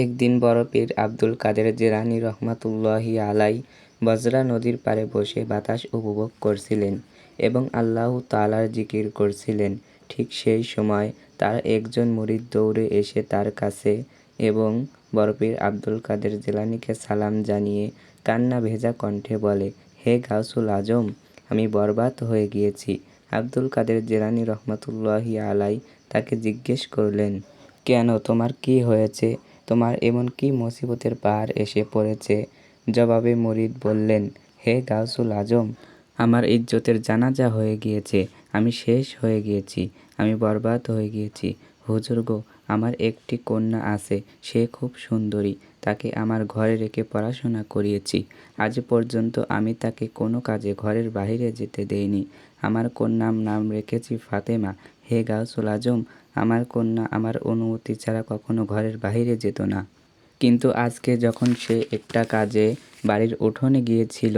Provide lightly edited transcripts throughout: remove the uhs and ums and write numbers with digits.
একদিন বড় পীর আব্দুল কাদের জিলানী রহমাতুল্লাহি আলাই বজরা নদীর পাড়ে বসে বাতাস উপভোগ করছিলেন এবং আল্লাহ তাআলার জিকির করছিলেন। ঠিক সেই সময় তার একজন মুরিদ দৌড়ে এসে তার কাছে এবং বড় পীর আব্দুল কাদের জিলানীকে সালাম জানিয়ে কান্না ভেজা কণ্ঠে বলে, হে গাউসুল আজম, আমি বরবাদ হয়ে গিয়েছি। আব্দুল কাদের জিলানী রহমাতুল্লাহি আলাই তাকে জিজ্ঞেস করলেন, কেন, তোমার কি হয়েছে? তোমার এমন কি মুসিবতের পাহাড় এসে পড়েছে? জবাবে মুরিদ বললেন, হে গাউসুল আজম, আমার ইজ্জতের জানাজা হয়ে গিয়েছে, আমি শেষ হয়ে গিয়েছি, আমি বরবাদ হয়ে গিয়েছি। হুজুর গো, আমার একটি কন্যা আছে, সে খুব সুন্দরী, তাকে আমার ঘরে রেখে পড়াশোনা করিয়েছি। আজ পর্যন্ত আমি তাকে কোনো কাজে ঘরের বাইরে যেতে দেইনি। আমার কন্যার নাম রেখেছি ফাতেমা। হে গাউসুল আজম, আমার কন্যা আমার অনুমতি ছাড়া কখনো ঘরের বাইরে যেত না। কিন্তু আজকে যখন সে একটা কাজে বাড়ির উঠোনে গিয়েছিল,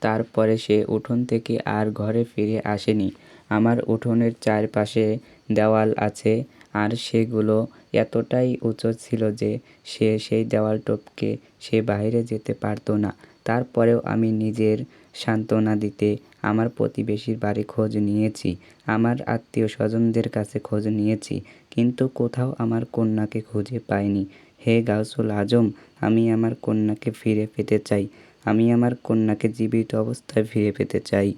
তারপরে সে উঠোন থেকে আর ঘরে ফিরে আসেনি। আমার উঠোনের চারপাশে দেওয়াল আছে, আর সেগুলো এতটাই উঁচু ছিল যে সে সেই দেওয়াল টপকে সে বাইরে যেতে পারতো না। তারপরেও আমি নিজের সান্ত্বনা দিতে আমার প্রতিবেশীর বাড়ি খোঁজ নিয়েছি, আমার আত্মীয় স্বজনদের কাছে খোঁজ নিয়েছি, কিন্তু কোথাও আমার কন্যাকে খুঁজে পাইনি। হে গাউসুল আজম, আমি আমার কন্যাকে ফিরে পেতে চাই, আমি আমার কন্যাকে জীবিত অবস্থায় ফিরে পেতে চাই।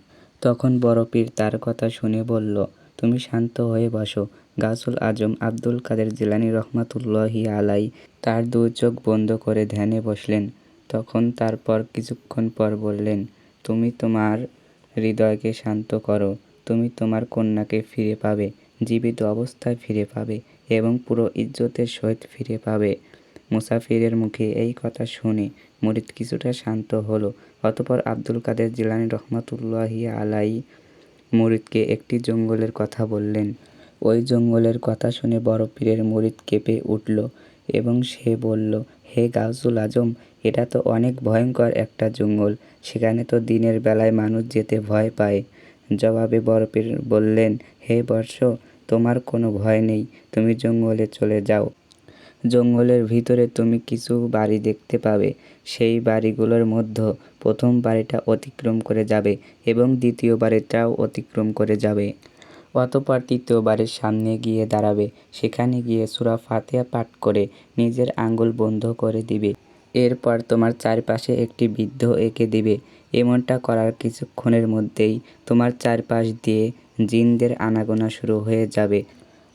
তখন বড় পীর তার কথা শুনে বলল, তুমি শান্ত হয়ে বসো। গাউসুল আজম আব্দুল কাদের জিলানী রহমাতুল্লাহি আলাই তার দুই চোখ বন্ধ করে ধ্যানে বসলেন। তখন তারপর কিছুক্ষণ পর বললেন, তুমি তোমার হৃদয়কে শান্ত করো, তুমি তোমার কন্যাকে ফিরে পাবে, জীবিত অবস্থায় ফিরে পাবে এবং পুরো ইজ্জতের সহিত ফিরে পাবে। মুসাফিরের মুখে এই কথা শুনে মুরিদ কিছুটা শান্ত হলো। অতঃপর আব্দুল কাদের জিলানী রহমাতুল্লাহি আলাই মুরিদকে একটি জঙ্গলের কথা বললেন। ওই জঙ্গলের কথা শুনে বড় পীরের মুরিদ কেঁপে উঠল এবং সে বলল, হে গাউসুল আজম, এটা তো অনেক ভয়ঙ্কর একটা জঙ্গল, সেখানে তো দিনের বেলায় মানুষ যেতে ভয় পায়। জবাবে বড় পীর বললেন, হে বৎস, তোমার কোনো ভয় নেই, তুমি জঙ্গলে চলে যাও। জঙ্গলের ভিতরে তুমি কিছু বাড়ি দেখতে পাবে। সেই বাড়িগুলোর মধ্যে প্রথম বাড়িটা অতিক্রম করে যাবে এবং দ্বিতীয় বাড়িটাও অতিক্রম করে যাবে। অতঃপর তৃতীয় বাড়ির সামনে গিয়ে দাঁড়াবে। সেখানে গিয়ে সূরা ফাতিহা পাঠ করে নিজের আঙ্গুল বন্ধ করে দিবে। এরপর তোমার চারপাশে একটি বৃত্ত এঁকে দিবে। এমনটা করার কিছুক্ষণের মধ্যেই তোমার চারপাশ দিয়ে জিনদের আনাগোনা শুরু হয়ে যাবে,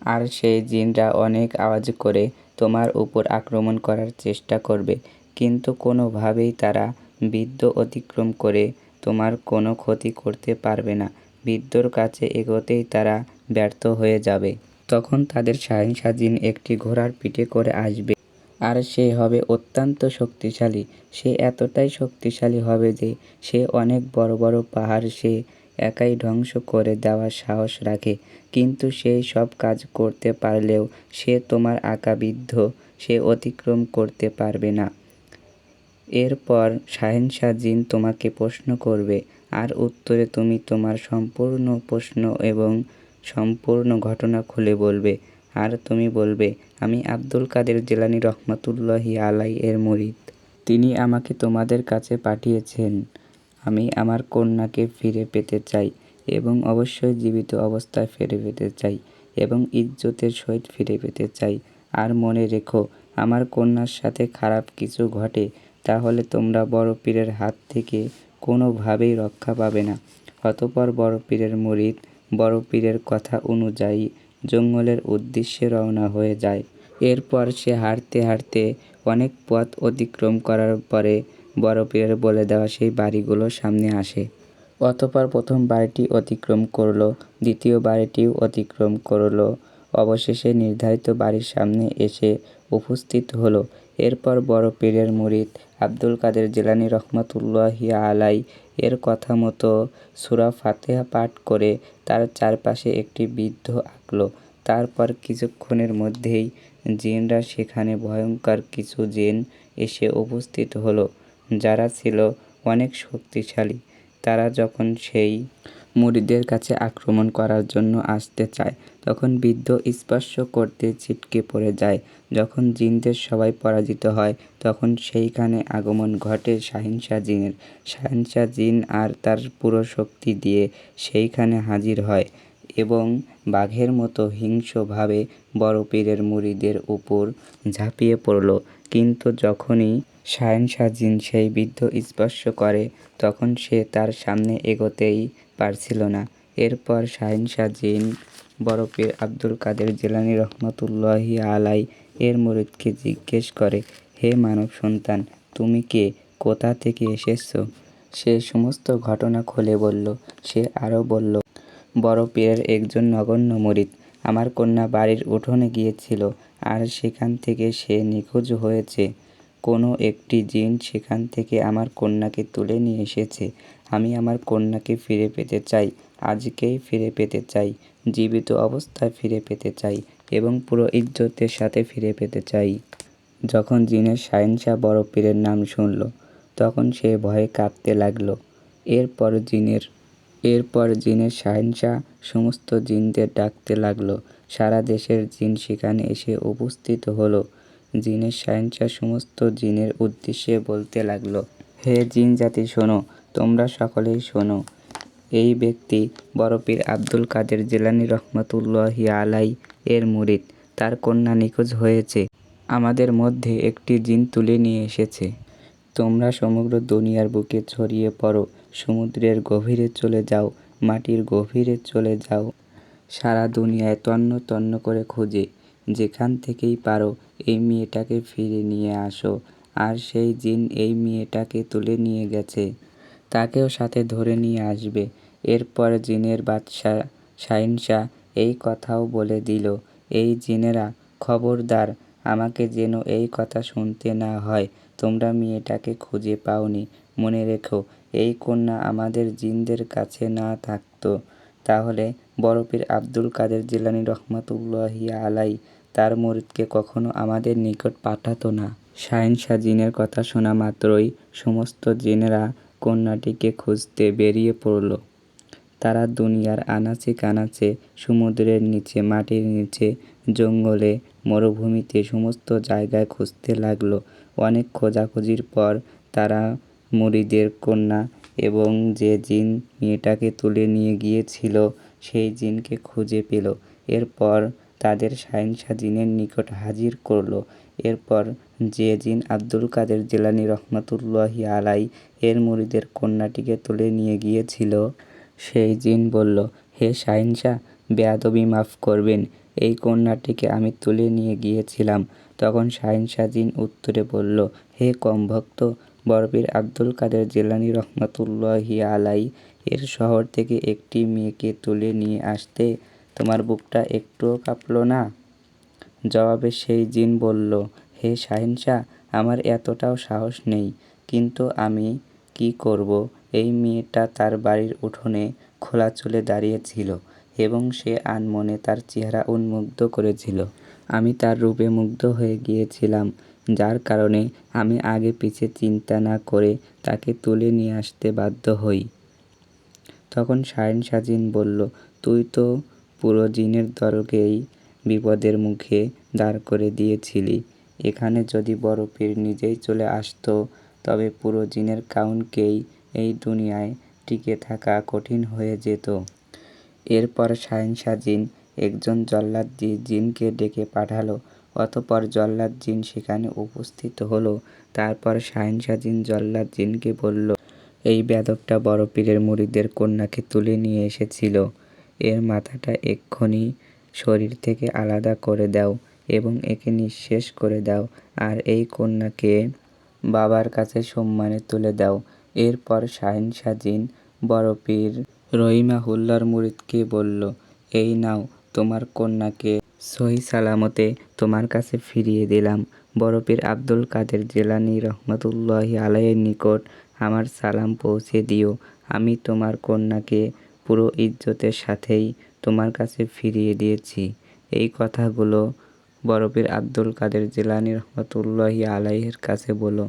আর সেই জিনরা অনেক আওয়াজ করে তোমার উপর আক্রমণ করার চেষ্টা করবে, কিন্তু কোনোভাবেই তারা বৃত্ত অতিক্রম করে তোমার কোনো ক্ষতি করতে পারবে না। বৃত্তর কাছে এগোতেই তারা ব্যর্থ হয়ে যাবে। তখন তাদের সহিংসা জিন একটি ঘোড়ার পিঠে করে আসবে, আর সে হবে অত্যন্ত শক্তিশালী। সে এতটাই শক্তিশালী হবে যে সে অনেক বড় বড় পাহাড় সে একাই ধ্বংস করে দেওয়ার সাহস রাখে, কিন্তু সেই সব কাজ করতে পারলেও সে তোমার আঁকা বৃত্ত সে অতিক্রম করতে পারবে না। এরপর সহিংসা জিন তোমাকে প্রশ্ন করবে, আর উত্তরে তুমি তোমার সম্পূর্ণ প্রশ্ন এবং সম্পূর্ণ ঘটনা খুলে বলবে, আর তুমি বলবে, আমি আব্দুল কাদের জিলানী রহমাতুল্লাহি আলাই এর মুরিদ। তিনি আমাকে তোমাদের কাছে পাঠিয়েছেন। আমি আমার কন্যাকে ফিরে পেতে চাই এবং অবশ্যই জীবিত অবস্থায় ফিরে পেতে চাই এবং ইজ্জতের সহিত ফিরে পেতে চাই। আর মনে রেখো, আমার কন্যার সাথে খারাপ কিছু ঘটে তাহলে তোমরা বড় পীরের হাত থেকে কোনোভাবেই রক্ষা পাবে না। অতঃপর বড় পীরের মুরিদ বড় পীরের কথা অনুযায়ী জঙ্গলের উদ্দেশ্যে রওনা হয়ে যায়। এরপর সে হাঁটতে হাঁটতে অনেক পথ অতিক্রম করার পরে বড় পীরের বলে দেওয়া সেই বাড়িগুলোর সামনে আসে। অতঃপর প্রথম বাড়িটি অতিক্রম করল, দ্বিতীয় বাড়িটিও অতিক্রম করল, অবশেষে নির্ধারিত বাড়ির সামনে এসে উপস্থিত হলো। এরপর বড় পীরের মুরিদ আব্দুল কাদের জিলানী রহমাতুল্লাহি আলাই এর কথা মতো সূরা ফাতিহা পাঠ করে তার চারপাশে একটি বৃত্ত আঁকল। তারপর কিছুক্ষণের মধ্যেই জিনরা সেখানে ভয়ঙ্কর কিছু জিন এসে উপস্থিত হলো, যারা ছিল অনেক শক্তিশালী। তারা যখন সেই মুরিদদের কাছে আক্রমণ করার জন্য আসতে চায়, তখন বৃদ্ধ স্পর্শ করতে ছিটকে পড়ে যায়। যখন জিনদের সবাই পরাজিত হয়, তখন সেইখানে আগমন ঘটে শাহিনশা জিনের। শাহিনশা জিন আর তার পুরো শক্তি দিয়ে সেইখানে হাজির হয় এবং বাঘের মতো হিংস্রভাবে বড় পীরের মুরিদের উপর ঝাঁপিয়ে পড়ল। কিন্তু যখনই শাহেনশা জিন সেই বৃদ্ধ স্পর্শ করে, তখন সে তার সামনে এগোতেই পারছিল না। এরপর শাহেনশা জিন বড় পীর আব্দুল কাদের জিলানী রহমতুল্লাহি আলাই এর মুরিদকে জিজ্ঞেস করে, হে মানব সন্তান, তুমি কে, কোথা থেকে এসেছ? সে সমস্ত ঘটনা খুলে বলল। সে আরও বলল, বড় পীরের একজন নগণ্য মুরিদ। আমার কন্যা বাড়ির উঠোনে গিয়েছিল আর সেখান থেকে সে নিখোঁজ হয়েছে। কোনো একটি জিন সেখান থেকে আমার কন্যাকে তুলে নিয়ে এসেছে। আমি আমার কন্যাকে ফিরে পেতে চাই, আজকেই ফিরে পেতে চাই, জীবিত অবস্থায় ফিরে পেতে চাই এবং পুরো ইজ্জতের সাথে ফিরে পেতে চাই। যখন জিনের শাহেনশা বড় পীরের নাম শুনল, তখন সে ভয়ে কাঁপতে লাগল। এরপর জিনের শাহেনশা সমস্ত জিনদের ডাকতে লাগল। সারা দেশের জিন সেখানে এসে উপস্থিত হলো। জিনের শাহেনশা সমস্ত জিনের উদ্দেশ্যে বলতে লাগল, হে জিন জাতি শোনো, তোমরা সকলেই শোনো। এই ব্যক্তি বড় পীর আব্দুল কাদের জিলানী রহমতুল্লাহি আলাই এর মুরিদ। তার কন্যা নিখোঁজ হয়েছে। আমাদের মধ্যে একটি জিন তুলে নিয়ে এসেছে। তোমরা সমগ্র দুনিয়ার বুকে ছড়িয়ে পড়ো, সমুদ্রের গভীরে চলে যাও, মাটির গভীরে চলে যাও, সারা দুনিয়ায় তন্ন তন্ন করে খুঁজে যেখান থেকেই পারো এই মেয়েটাকে ফিরে নিয়ে আসো। আর সেই জিন এই মেয়েটাকে তুলে নিয়ে গেছে, তাকেও সাথে ধরে নিয়ে আসবে। এরপর জিনের বাদশাহ শাহিনশা এই কথাও বলে দিল, এই জিনেরা, খবরদার, আমাকে যেন এই কথা শুনতে না হয় তোমরা মেয়েটাকে খুঁজে পাওনি। মনে রেখো, এই কন্যা আমাদের জিনদের কাছে না থাকতো, তাহলে বড় পীর আব্দুল কাদের জিলানী রহমতুল্লাহি আলাই তার মুরিদকে কখনো আমাদের নিকট পাঠাতো না। শাহেনশা জিনের কথা শোনা মাত্রই সমস্ত জিনেরা কন্যাটিকে খুঁজতে বেরিয়ে পড়ল। তারা দুনিয়ার আনাচে কানাচে, সমুদ্রের নিচে, মাটির নিচে, জঙ্গলে, মরুভূমিতে সমস্ত জায়গায় খুঁজতে লাগল। অনেক খোঁজাখুঁজির পর তারা মুরিদের কন্যা এবং যে জিন মেয়েটাকে তুলে নিয়ে গিয়েছিল সেই জিনকে খুঁজে পেল। এরপর তাদের শাহেনশা জিনের নিকট হাজির করল। এরপর যে জিন আব্দুল কাদের জিলানী রহমতুল্লাহি আলাই এর মুরিদের কন্যাটিকে তুলে নিয়ে গিয়েছিল, সেই জিন বলল, হে শাহেনশা, বেয়াদবি মাফ করবেন, এই কন্যাটিকে আমি তুলে নিয়ে গিয়েছিলাম। তখন শাহেনশা জিন উত্তরে বলল, হে কমভক্ত, বড় পীর আব্দুল কাদের জিলানী রহমতুল্লাহি আলাই এর শহর থেকে একটি মেয়েকে তুলে নিয়ে আসতে তোমার বুকটা একটুও কাঁপল না? জবাবে সেই জিন বলল, হে শাহেনশা, আমার এতটাও সাহস নেই, কিন্তু আমি কি করব? এই মেয়েটা তার বাড়ির উঠোনে খোলা চুলে দাঁড়িয়ে ছিল এবং সে আনমনে তার চেহারা উন্মুগ্ধ করেছিল। আমি তার রূপে মুগ্ধ হয়ে গিয়েছিলাম, যার কারণে আমি আগে পিছে চিন্তা না করে তাকে তুলে নিয়ে আসতে বাধ্য হই। তখন শাহেনশা জিন বলল, তুই তো পুরো জিনের দলকেই বিপদের মুখে দাঁড় করে দিয়েছিলি। এখানে যদি বড় পীর নিজেই চলে আসতো, তবে পুরো জিনের কাউনকেই এই দুনিয়ায় টিকে থাকা কঠিন হয়ে যেত। এরপর শাহেনশা জিন একজন জল্লাদ জিনকে ডেকে পাঠালো। অতঃপর জল্লাদ জিন সেখানে উপস্থিত হলো। তারপর শাহেনশা জিন জল্লাদ জিনকে বলল, এই বেয়াদবটা বড় পীরের মুরিদের কন্যাকে তুলে নিয়ে এসেছিল। এর মাথাটা এক্ষুনি শরীর থেকে আলাদা করে দাও এবং একে নিঃশেষ করে দাও, আর এই কন্যাকে বাবার কাছে সম্মানে তুলে দাও। এরপর শাহেনশা জিন বড় পীর রহিমাহুল্লাহর মুরিদকে বলল, এই নাও, তোমার কন্যাকে সহি সালামতে তোমার কাছে ফিরিয়ে দিলাম। বড় পীর আব্দুল কাদের জিলানী রহমতুল্লাহি আলাইয়ের নিকট আমার সালাম পৌঁছে দিও। আমি তোমার কন্যাকে পুরো ইজ্জতের সাথেই তোমার কাছে ফিরিয়ে দিয়েছি। এই কথাগুলো বড় পীর আব্দুল কাদের জিলানী রহমতুল্লাহি আলাইহির কাছে বলো।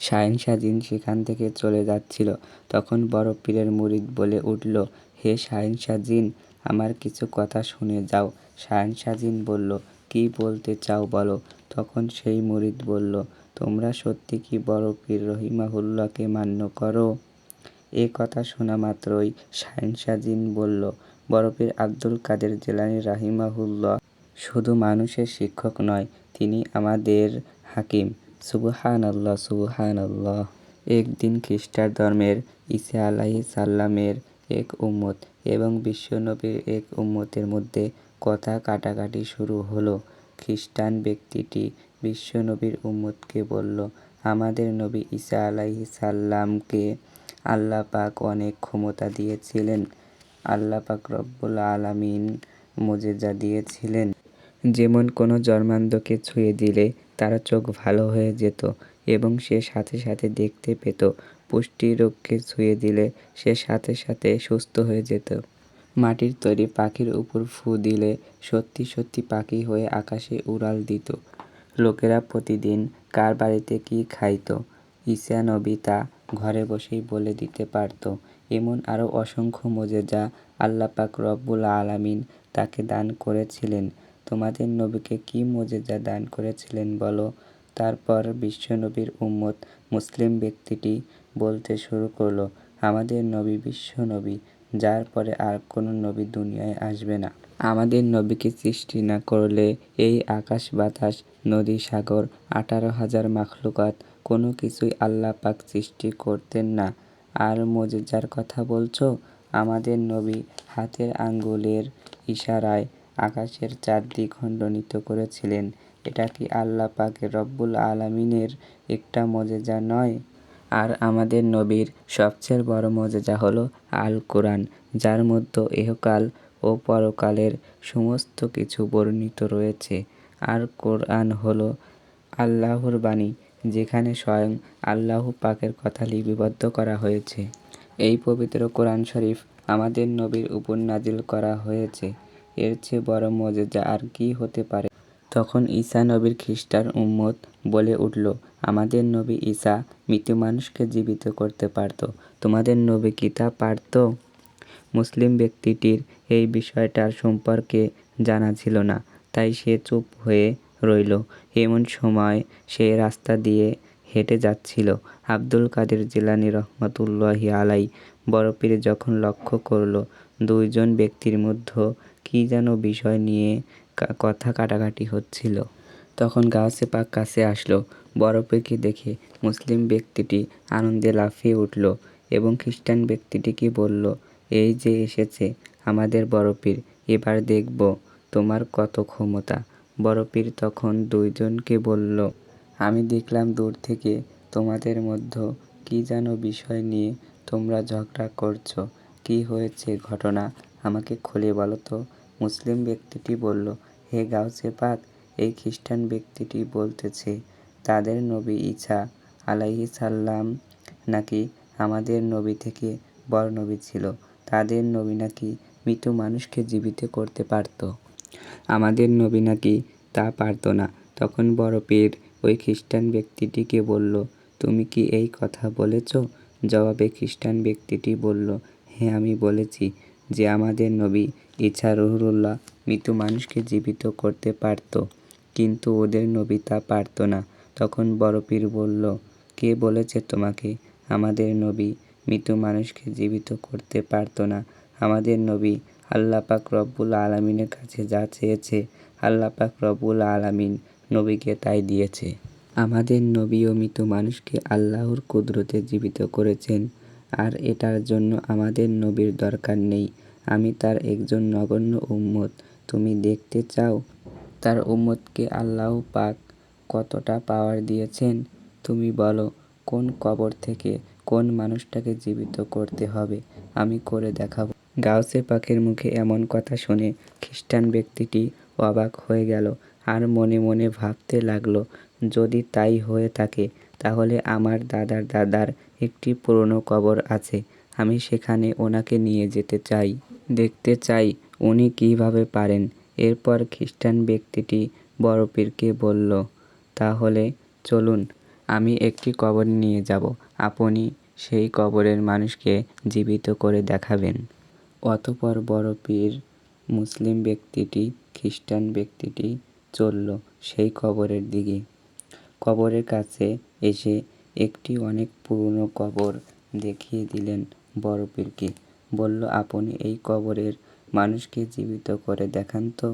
শাহেনশা জিন সেখান থেকে চলে যাচ্ছিল, তখন বড় পীরের মুরিদ বলে উঠল, হে হে শাহেনশাহ জিন, আমার কিছু কথা শুনে যাও। শাহেনশাহ জিন বলল, কি বলতে চাও বলো। তখন সেই মুরিদ বলল, তোমরা সত্যি কি বড় পীর রহিমাহুল্লাহকে মান্য করো? এ কথা শোনা মাত্রই শাহেনশাহ জিন বলল, বড় পীর আব্দুল কাদের জিলানী রাহিমাহুল্লাহ শুধু মানুষের শিক্ষক নয়, তিনি আমাদের হাকিম। সুবহানাল্লাহ, সুবহানাল্লাহ। একদিন খ্রিস্টান ধর্মের ঈসা আলাইহিস সালামের এক উম্মত এবং বিশ্বনবীর এক উম্মতের মধ্যে কথা কাটাকাটি শুরু হলো। খ্রিস্টান ব্যক্তিটি বিশ্বনবীর উম্মতকে বলল, আমাদের নবী ঈসা আলাইহিস সালামকে আল্লাহ পাক অনেক ক্ষমতা দিয়েছিলেন। আল্লাহ পাক রব্বুল আলামিন মুজিজা দিয়েছিলেন। যেমন কোনো জন্মান্ধকে ছুঁয়ে দিলে তার চোখ ভালো হয়ে যেত এবং সে সাথে সাথে দেখতে পেত। পুষ্টিরোগকে ছুঁয়ে দিলে সে সাথে সাথে সুস্থ হয়ে যেত। মাটির তৈরি পাখির উপর ফু দিলে সত্যি সত্যি পাখি হয়ে আকাশে উড়াল দিত। লোকেরা প্রতিদিন কার বাড়িতে কি খাইত, ঈসা নবী তা ঘরে বসেই বলে দিতে পারত। এমন আরও অসংখ্য মুজিজা আল্লাহ পাক রব্বুল আলামিন তাকে দান করেছিলেন। তোমাদের নবীকে কি মুজিজা দান করেছিলেন বলো। তারপর বিশ্বনবীর উম্মত মুসলিম ব্যক্তিটি বলতে শুরু করল, আমাদের নবী বিশ্বনবী, যার পরে আর কোনো নবী দুনিয়ায় আসবে না। আমাদের নবীকে সৃষ্টি না করলে এই আকাশ বাতাস নদী সাগর 18,000 মাখলুকাত কোনো কিছুই আল্লাহ পাক সৃষ্টি করতেন না। আর মুজিজার কথা বলছো? আমাদের নবী হাতের আঙ্গুলের ইশারায় আকাশের 4 দ্বিখণ্ডিত করেছিলেন। এটা কি আল্লাহ পাক রব্বুল আলামিনের একটা মুজিজা নয়? আর আমাদের নবীর সবচেয়ে বড় মুজিজা হলো আল কোরআন, যার মধ্যে ইহকাল ও পরকালের সমস্ত কিছু বর্ণিত রয়েছে। আর কোরআন হলো আল্লাহর বাণী, যেখানে স্বয়ং আল্লাহ পাকের কথা লিপিবদ্ধ করা হয়েছে। এই পবিত্র কোরআন শরীফ আমাদের নবীর উপর নাজিল করা হয়েছে। এর চেয়ে বড় মুজিজা আর কি হতে পারে? তখন ঈসা নবীর খ্রিস্টান উম্মত বলে উঠল, আমাদের নবী ঈসা মৃত মানুষকে জীবিত করতে পারত। তোমাদের নবী কি তা পারত? মুসলিম ব্যক্তিটির এই বিষয়টার সম্পর্কে জানা ছিল না, তাই সে চুপ হয়ে রইল। এমন সময় সে রাস্তা দিয়ে হেঁটে যাচ্ছিল। আব্দুল কাদের জিলানী রহমাতুল্লাহি আলাইহি বড় পীর যখন লক্ষ্য করল দুইজন ব্যক্তির মধ্যে কি যেন বিষয় নিয়ে কথা কাটাকাটি হচ্ছিল, তখন গাউসে পাক কাছে আসলো। বড় পীরকে দেখে মুসলিম ব্যক্তিটি আনন্দে লাফিয়ে উঠল এবং খ্রিস্টান ব্যক্তিটিকে বলল, এই যে এসেছে আমাদের বড় পীর, এবার দেখব তোমার কত ক্ষমতা। বড় পীর তখন দুইজনকে বলল, আমি দেখলাম দূর থেকে তোমাদের মধ্যে কি যেন বিষয় নিয়ে তোমরা ঝগড়া করছো। কি হয়েছে ঘটনা আমাকে খুলে বলো তো। মুসলিম ব্যক্তিটি বলল, হে গাউসে পাক, এই খ্রিস্টান ব্যক্তিটি বলতেছে তাদের নবী ঈসা আলাইহিস সালাম নাকি আমাদের নবী থেকে বড় নবী ছিল। তাদের নবী নাকি মৃত মানুষকে জীবিত করতে পারত, আমাদের নবী নাকি তা পারত না। তখন বড় পীর ওই খ্রিস্টান ব্যক্তিটিকে বলল, তুমি কি এই কথা বলেছ? জবাবে খ্রিস্টান ব্যক্তিটি বলল, হ্যাঁ, আমি বলেছি যে আমাদের নবী ঈসা রুহুল্লাহ মৃত মানুষকে জীবিত করতে পারত, কিন্তু ওদের নবী তা পারত না। তখন বড় পীর বলল, কে বলেছে তোমাকে আমাদের নবী মৃত মানুষকে জীবিত করতে পারত না? আমাদের নবী আল্লাহ পাক রব্বুল আলামিনের কাছে যা চেয়েছে আল্লাহ পাক রব্বুল আলামিন নবীকে তাই দিয়েছে। আমাদের নবীও মৃত মানুষকে আল্লাহর কুদরতে জীবিত করেছেন, আর এটার জন্য আমাদের নবীর দরকার নেই। আমি তার একজন নগণ্য উম্মত। তুমি দেখতে চাও তার উম্মতকে আল্লাহ পাক কতটা পাওয়ার দিয়েছেন? তুমি বলো, কোন কবর থেকে কোন মানুষটাকে জীবিত করতে হবে, আমি করে দেখাবো। গাউসে পাকের মুখে এমন কথা শুনে খ্রিস্টান ব্যক্তিটি অবাক হয়ে গেল আর মনে মনে ভাবতে লাগলো, যদি তাই হয়ে থাকে তাহলে আমার দাদার দাদার একটি পুরনো কবর আছে, আমি সেখানে ওনাকে নিয়ে যেতে চাই, দেখতে চাই উনি কিভাবে পারেন। এরপর খ্রিস্টান ব্যক্তিটি বড় পীরকে বলল, তাহলে চলুন, আমি একটি কবর নিয়ে যাব, আপনি সেই কবরের মানুষকে জীবিত করে দেখাবেন। অতঃপর বড় পীর মুসলিম ব্যক্তিটি খ্রিস্টান ব্যক্তিটি চলল সেই কবরের দিকে। কবরের কাছে এসে একটি অনেক পুরনো কবর দেখিয়ে দিলেন বড় পীরকে। বলল, আপনি এই কবরের মানুষকে জীবিত করে দেখান তো।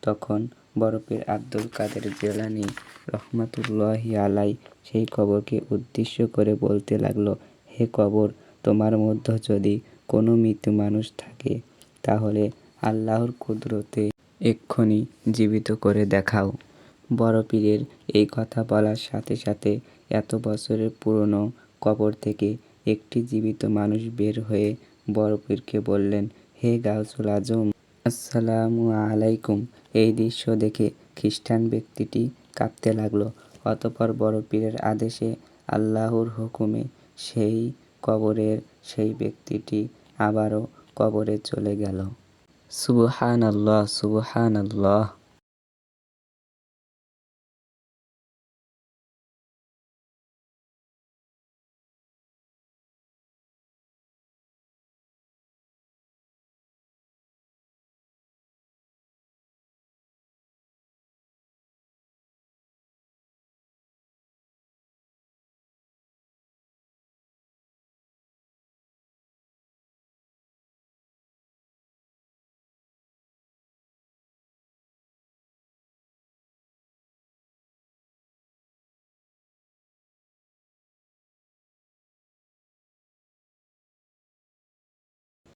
তখন বড় পীর আব্দুল কাদের জিলানী রহমাতুল্লাহি আলাই সেই কবরকে উদ্দেশ্য করে বলতে লাগলো, হে কবর, তোমার মধ্যে যদি কোনো মৃত মানুষ থাকে তাহলে আল্লাহর কুদরতে এক্ষুনি জীবিত করে দেখাও। বড় পীরের এই কথা বলার সাথে সাথে এত বছরের পুরনো কবর থেকে একটি জীবিত মানুষ বের হয়ে বড় পীরকে বললেন, হে গাউসুল আজম, আসসালামু আলাইকুম। এই দৃশ্য দেখে খ্রিস্টান ব্যক্তিটি কাঁপতে লাগলো। অতঃপর বড় পীরের আদেশে আল্লাহর হুকুমে সেই কবরের সেই ব্যক্তিটি আবারও কবরে চলে গেল। সুবহানাল্লাহ, সুবহানাল্লাহ।